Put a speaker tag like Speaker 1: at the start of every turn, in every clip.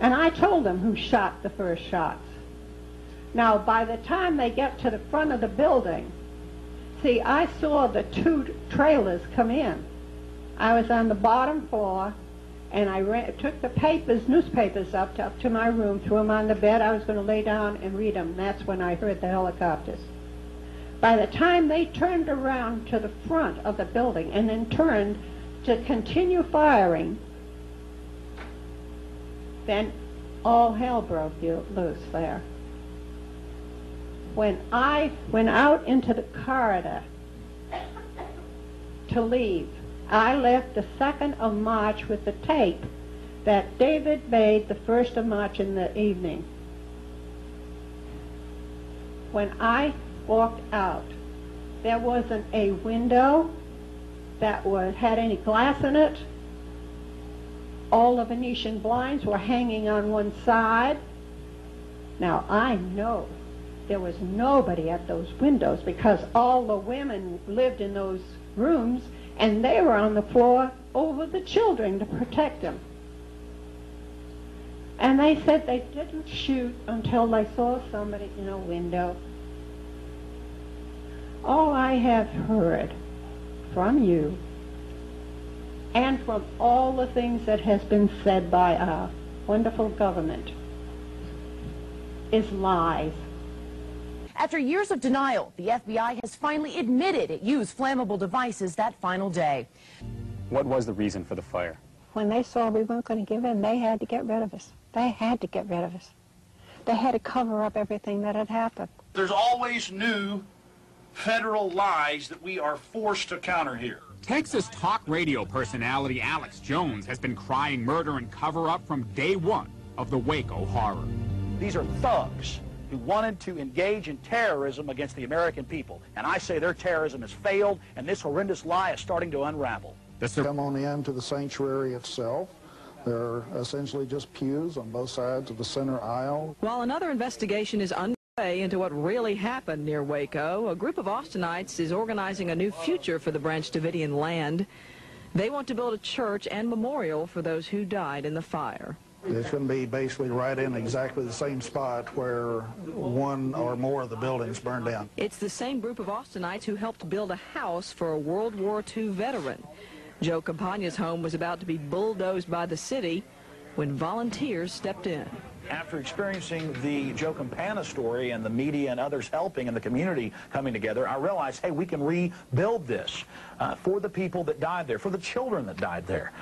Speaker 1: And I told them who shot the first shots. Now, by the time they get to the front of the building, see, I saw the two trailers come in. I was on the bottom floor, and I took the newspapers up to my room, threw them on the bed. I was going to lay down and read them. That's when I heard the helicopters. By the time they turned around to the front of the building and then turned to continue firing, then all hell broke loose there. When I went out into the corridor to leave, I left the 2nd of March with the tape that David made the 1st of March in the evening. When I walked out, there wasn't a window that had any glass in it. All the Venetian blinds were hanging on one side. Now, I know there was nobody at those windows because all the women lived in those rooms and they were on the floor over the children to protect them. And they said they didn't shoot until they saw somebody in a window. All I have heard from you and from all the things that has been said by our wonderful government is lies.
Speaker 2: After years of denial, the FBI has finally admitted it used flammable devices that final day.
Speaker 3: What was the reason for the fire?
Speaker 1: When they saw we weren't going to give in, they had to get rid of us. They had to get rid of us. They had to cover up everything that had happened.
Speaker 4: There's always new federal lies that we are forced to counter here.
Speaker 5: Texas talk radio personality Alex Jones has been crying murder and cover-up from day one of the Waco horror.
Speaker 4: These are thugs who wanted to engage in terrorism against the American people. And I say their terrorism has failed, and this horrendous lie is starting to unravel.
Speaker 6: Come on into the sanctuary itself. There are essentially just pews on both sides of the center aisle.
Speaker 7: While another investigation is underway into what really happened near Waco, a group of Austinites is organizing a new future for the Branch Davidian land. They want to build a church and memorial for those who died in the fire.
Speaker 6: It's going to be basically right in exactly the same spot where one or more of the buildings burned down.
Speaker 7: It's the same group of Austinites who helped build a house for a World War II veteran. Joe Campagna's home was about to be bulldozed by the city when volunteers stepped in.
Speaker 4: After experiencing the Joe Campagna story and the media and others helping and the community coming together, I realized, hey, we can rebuild this for the people that died there, for the children that died there.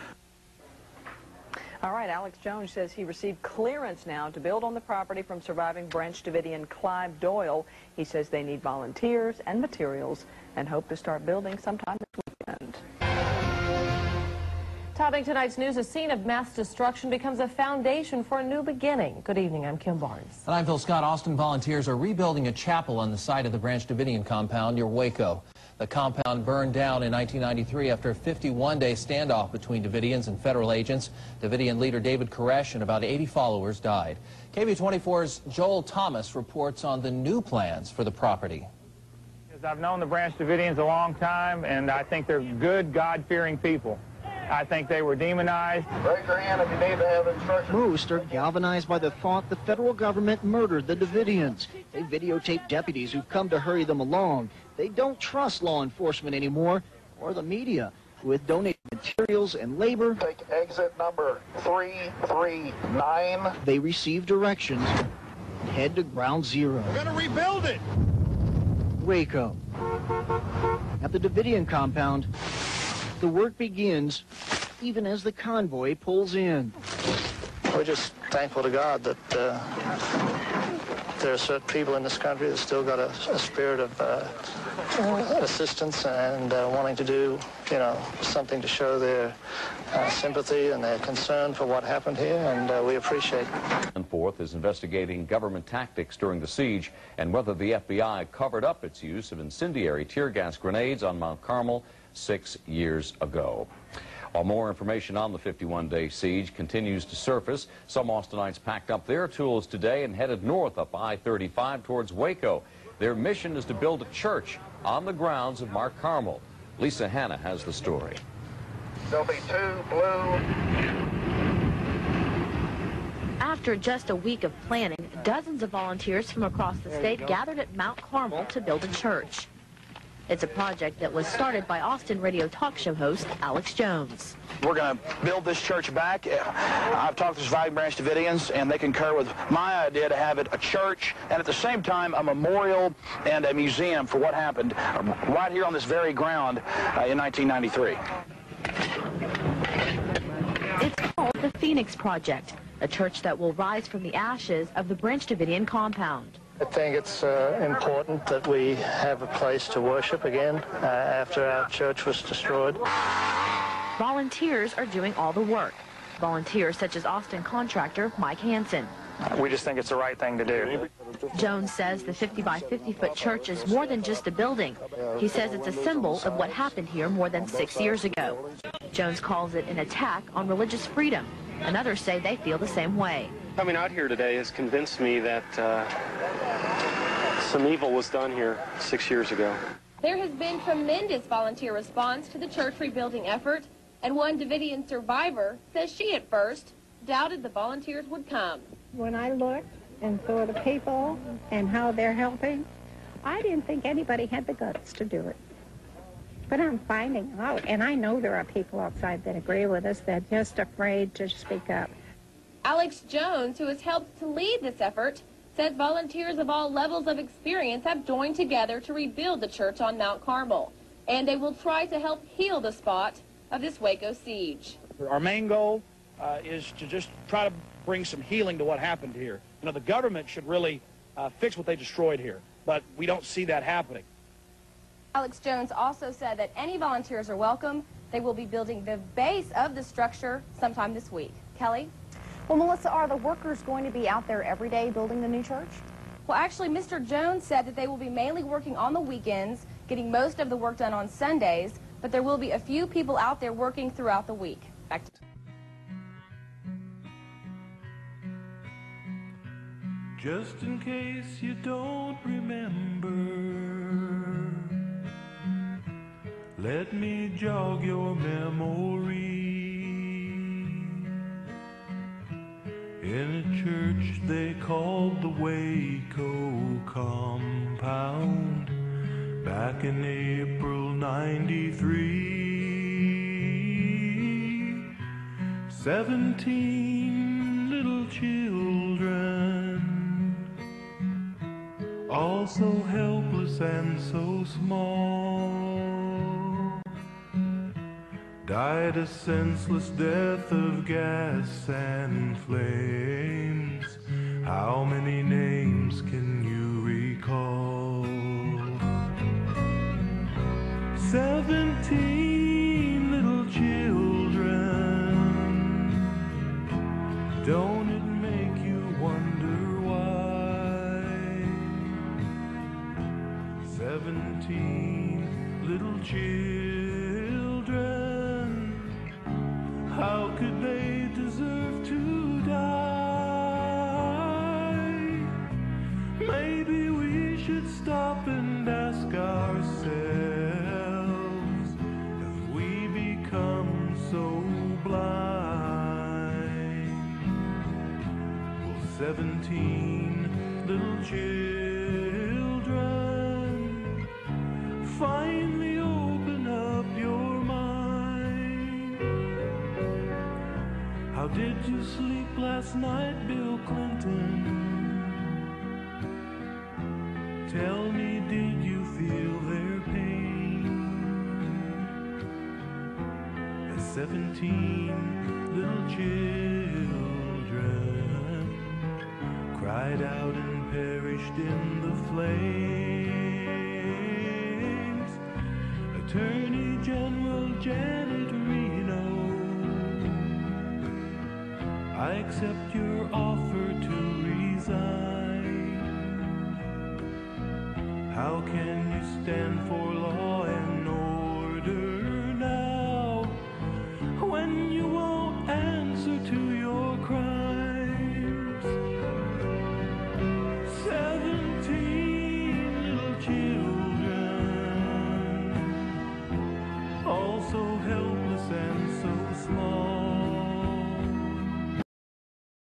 Speaker 7: All right, Alex Jones says he received clearance now to build on the property from surviving Branch Davidian Clive Doyle. He says they need volunteers and materials and hope to start building sometime this weekend.
Speaker 8: Topping tonight's news, a scene of mass destruction becomes a foundation for a new beginning. Good evening, I'm Kim Barnes.
Speaker 9: And I'm Phil Scott. Austin volunteers are rebuilding a chapel on the site of the Branch Davidian compound near Waco. The compound burned down in 1993 after a 51-day standoff between Davidians and federal agents. Davidian leader David Koresh and about 80 followers died. KV24's Joel Thomas reports on the new plans for the property.
Speaker 3: I've known the Branch Davidians a long time, and I think they're good, God-fearing people. I think they were demonized.
Speaker 6: Raise your hand if you need to have instructions.
Speaker 10: Most are galvanized by the thought the federal government murdered the Davidians. They videotape deputies who've come to hurry them along. They don't trust law enforcement anymore, or the media. With donated materials and labor,
Speaker 6: Take exit number 339.
Speaker 10: they receive directions and head to ground zero.
Speaker 4: We're going to rebuild it.
Speaker 10: Waco. At the Davidian compound, the work begins even as the convoy pulls in.
Speaker 11: We're just thankful to God that there are certain people in this country that still got a spirit of assistance and wanting to do, something to show their sympathy and their concern for what happened here, and we appreciate it.
Speaker 12: And Fourth is investigating government tactics during the siege and whether the FBI covered up its use of incendiary tear gas grenades on Mount Carmel 6 years ago. While more information on the 51-day siege continues to surface, some Austinites packed up their tools today and headed north up I-35 towards Waco. Their mission is to build a church on the grounds of Mount Carmel. Lisa Hanna has the story.
Speaker 6: There'll be 2 blue.
Speaker 13: After just a week of planning, dozens of volunteers from across the state gathered at Mount Carmel to build a church. It's a project that was started by Austin radio talk show host Alex Jones.
Speaker 4: We're going to build this church back. I've talked to surviving Branch Davidians, and they concur with my idea to have it a church and at the same time a memorial and a museum for what happened right here on this very ground in 1993.
Speaker 13: It's called the Phoenix Project, a church that will rise from the ashes of the Branch Davidian compound.
Speaker 11: I think it's important that we have a place to worship again after our church was destroyed.
Speaker 13: Volunteers are doing all the work. Volunteers such as Austin contractor Mike Hansen.
Speaker 3: We just think it's the right thing to do.
Speaker 13: Jones says the 50 by 50-foot church is more than just a building. He says it's a symbol of what happened here more than 6 years ago. Jones calls it an attack on religious freedom, and others say they feel the same way.
Speaker 14: Coming out here today has convinced me that some evil was done here 6 years ago.
Speaker 15: There has been tremendous volunteer response to the church rebuilding effort, and one Davidian survivor says she at first doubted the volunteers would come.
Speaker 1: When I looked and saw the people and how they're helping, I didn't think anybody had the guts to do it. But I'm finding out, and I know there are people outside that agree with us. They're just afraid to speak up.
Speaker 15: Alex Jones, who has helped to lead this effort, says volunteers of all levels of experience have joined together to rebuild the church on Mount Carmel, and they will try to help heal the spot of this Waco siege.
Speaker 16: Our main goal is to just try to bring some healing to what happened here. You know, the government should really fix what they destroyed here, but we don't see that happening.
Speaker 15: Alex Jones also said that any volunteers are welcome. They will be building the base of the structure sometime this week. Kelly?
Speaker 2: Well, Melissa, are the workers going to be out there every day building the new church?
Speaker 15: Well, actually, Mr. Jones said that they will be mainly working on the weekends, getting most of the work done on Sundays, but there will be a few people out there working throughout the week. Back to
Speaker 17: Just in case you don't remember, let me jog your memory. In a church they called the Waco compound, back in April '93, 17 little children, all so helpless and so small, died a senseless death of gas and flames. How many names can you recall? 17 little children. Don't it make you wonder why? 17 little children. How could they deserve to die? Maybe we should stop and ask ourselves, have we become so blind? Will 17 little children finally open up your mind? How did you sleep last night, Bill Clinton? Tell me, did you feel their pain? As 17 little children cried out and perished in the flames. Attorney General Janet Reno, I accept your offer to resign. How can you stand for law and